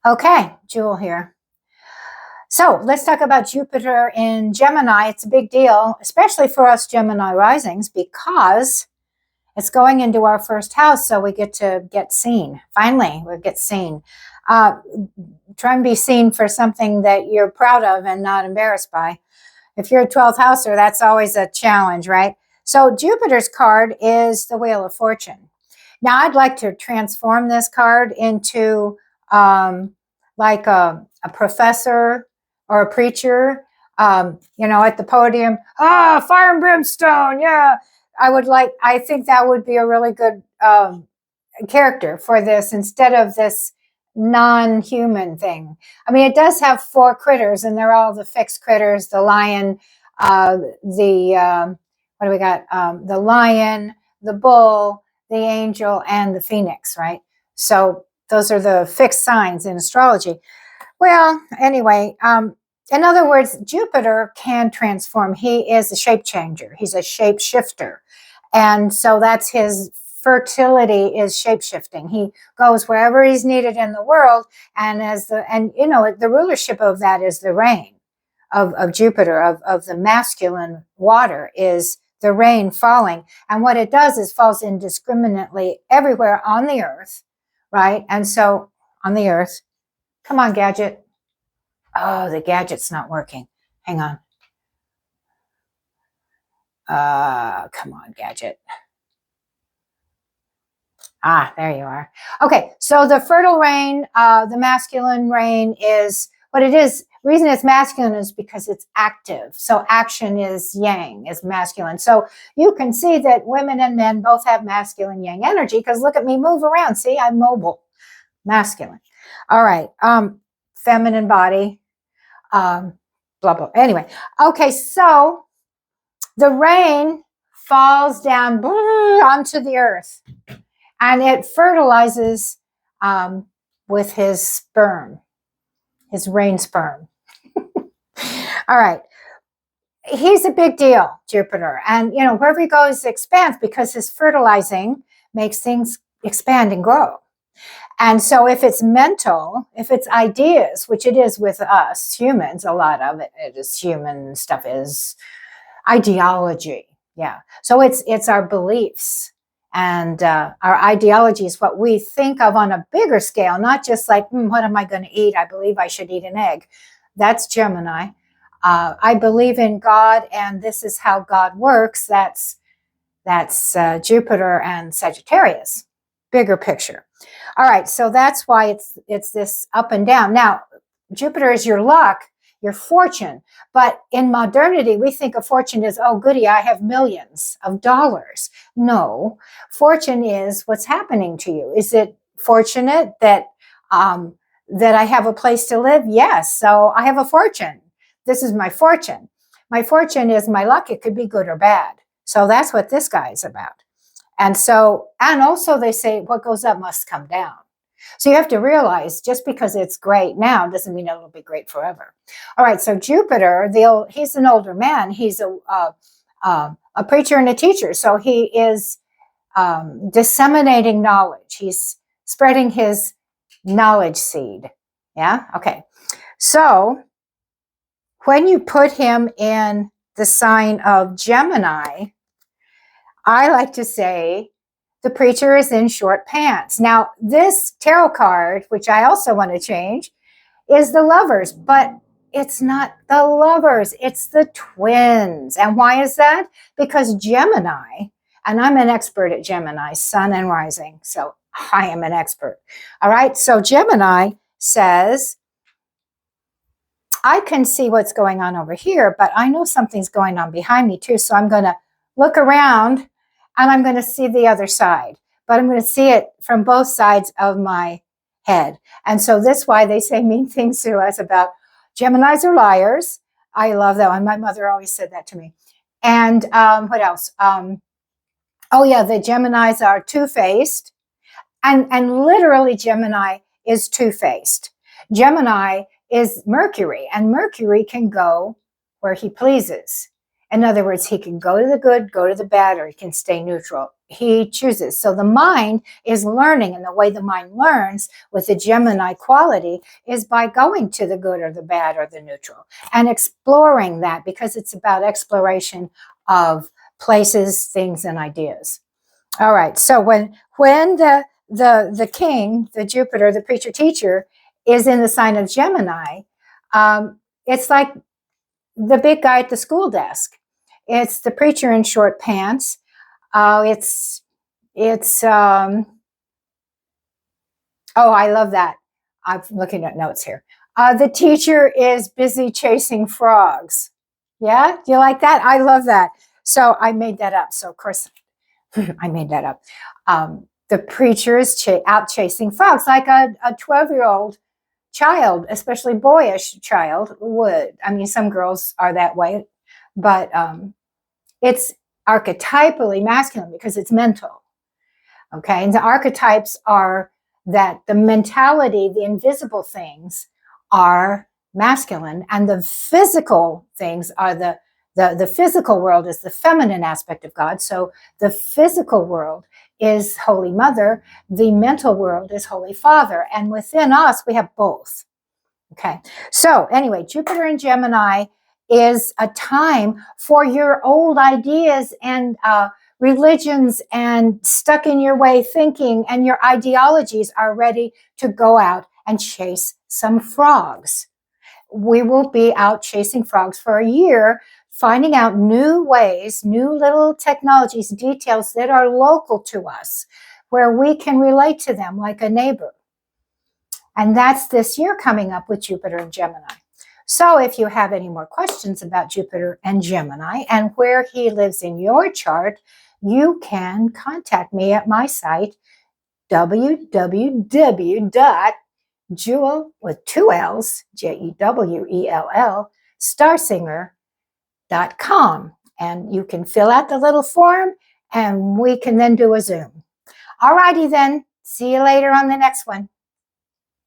Okay, Jewel here. So let's talk about Jupiter in Gemini. It's a big deal, especially for us Gemini risings, because it's going into our first house, so we get to get seen. Finally, we get seen. Uh, Try and be seen for something that you're proud of and not embarrassed by. If you're a 12th houser, that's always a challenge, right? So Jupiter's card is the Wheel of Fortune. Now, I'd like to transform this card into like a professor or a preacher, at the podium. Fire and brimstone, yeah. I think that would be a really good character for this instead of this non-human thing. I mean, it does have 4 critters, and they're all the fixed critters: the lion, what do we got? The lion, the bull, the angel, and the phoenix, right? So those are the fixed signs in astrology. Well, anyway, in other words, Jupiter can transform. He is a shape changer. He's a shape shifter. And so that's his fertility, is shape shifting. He goes wherever he's needed in the world. And the rulership of that is the rain of Jupiter, of the masculine water, is the rain falling. And what it does is falls indiscriminately everywhere on the earth, right? And so on the earth, come on, gadget. Oh, the gadget's not working. Hang on. Come on, gadget. There you are. Okay, so the fertile rain, the masculine rain, is what it is. The reason it's masculine is because it's active. So action is yang, is masculine. So you can see that women and men both have masculine yang energy, because look at me move around. See, I'm mobile, masculine. All right, feminine body, blah, blah. Anyway, okay, so the rain falls down onto the earth, and it fertilizes with his sperm, his rain sperm. All right. He's a big deal, Jupiter. And, wherever he goes, expands, because his fertilizing makes things expand and grow. And so if it's mental, if it's ideas, which it is with us humans, a lot of it is human stuff, is ideology. Yeah. So it's our beliefs. And our ideology is what we think of on a bigger scale, not just like, what am I going to eat? I believe I should eat an egg. That's Gemini. I believe in God, and this is how God works. That's Jupiter and Sagittarius. Bigger picture. All right, so that's why it's this up and down. Now, Jupiter is your luck, your fortune. But in modernity, we think of fortune as, oh, goody, I have millions of dollars. No, fortune is what's happening to you. Is it fortunate that I have a place to live? Yes, so I have a fortune. This is my fortune. My fortune is my luck. It could be good or bad. So that's what this guy is about. And also they say what goes up must come down. So you have to realize, just because it's great now doesn't mean it'll be great forever. All right, so Jupiter, he's an older man. He's a preacher and a teacher. So he is disseminating knowledge. He's spreading his knowledge seed. Yeah, okay. So when you put him in the sign of Gemini, I like to say the preacher is in short pants. Now, this tarot card, which I also want to change, is the Lovers, but it's not the Lovers, it's the Twins. And why is that? Because Gemini, and I'm an expert at Gemini, sun and rising, so I am an expert. All right, so Gemini says, I can see what's going on over here, but I know something's going on behind me too, so I'm going to look around and I'm going to see the other side, but I'm going to see it from both sides of my head. And so that's why they say mean things to us about Geminis are liars. I love that one. My mother always said that to me. And what else? The Geminis are two-faced. And literally Gemini is two-faced. Gemini is Mercury, and Mercury can go where he pleases. In other words, he can go to the good, go to the bad, or he can stay neutral. he chooses. So the mind is learning, and the way the mind learns with the Gemini quality is by going to the good or the bad or the neutral and exploring that, because it's about exploration of places, things, and ideas. All right. So when the king, the Jupiter, the preacher teacher, is in the sign of Gemini, it's like the big guy at the school desk. It's the preacher in short pants. It's oh, I love that. I'm looking at notes here. The teacher is busy chasing frogs. Yeah, do you like that? I love that. So I made that up. So of course I made that up. The preacher is out chasing frogs, like a 12-year-old child, especially boyish child would. I mean, some girls are that way, but it's archetypally masculine because it's mental. Okay, and the archetypes are that the mentality, the invisible things are masculine, and the physical things are the physical world is the feminine aspect of God. So the physical world is Holy Mother, the mental world is Holy Father, and within us we have both. Okay, so anyway, Jupiter in Gemini is a time for your old ideas and religions and stuck in your way thinking, and your ideologies are ready to go out and chase some frogs. We will be out chasing frogs for a year, finding out new ways, new little technologies, details that are local to us, where we can relate to them like a neighbor. And that's this year coming up with Jupiter and Gemini. So if you have any more questions about Jupiter and Gemini and where he lives in your chart, you can contact me at my site, www.Jewell, with two L's, Jewell, Starsinger.com. And you can fill out the little form and we can then do a Zoom. All righty then. See you later on the next one.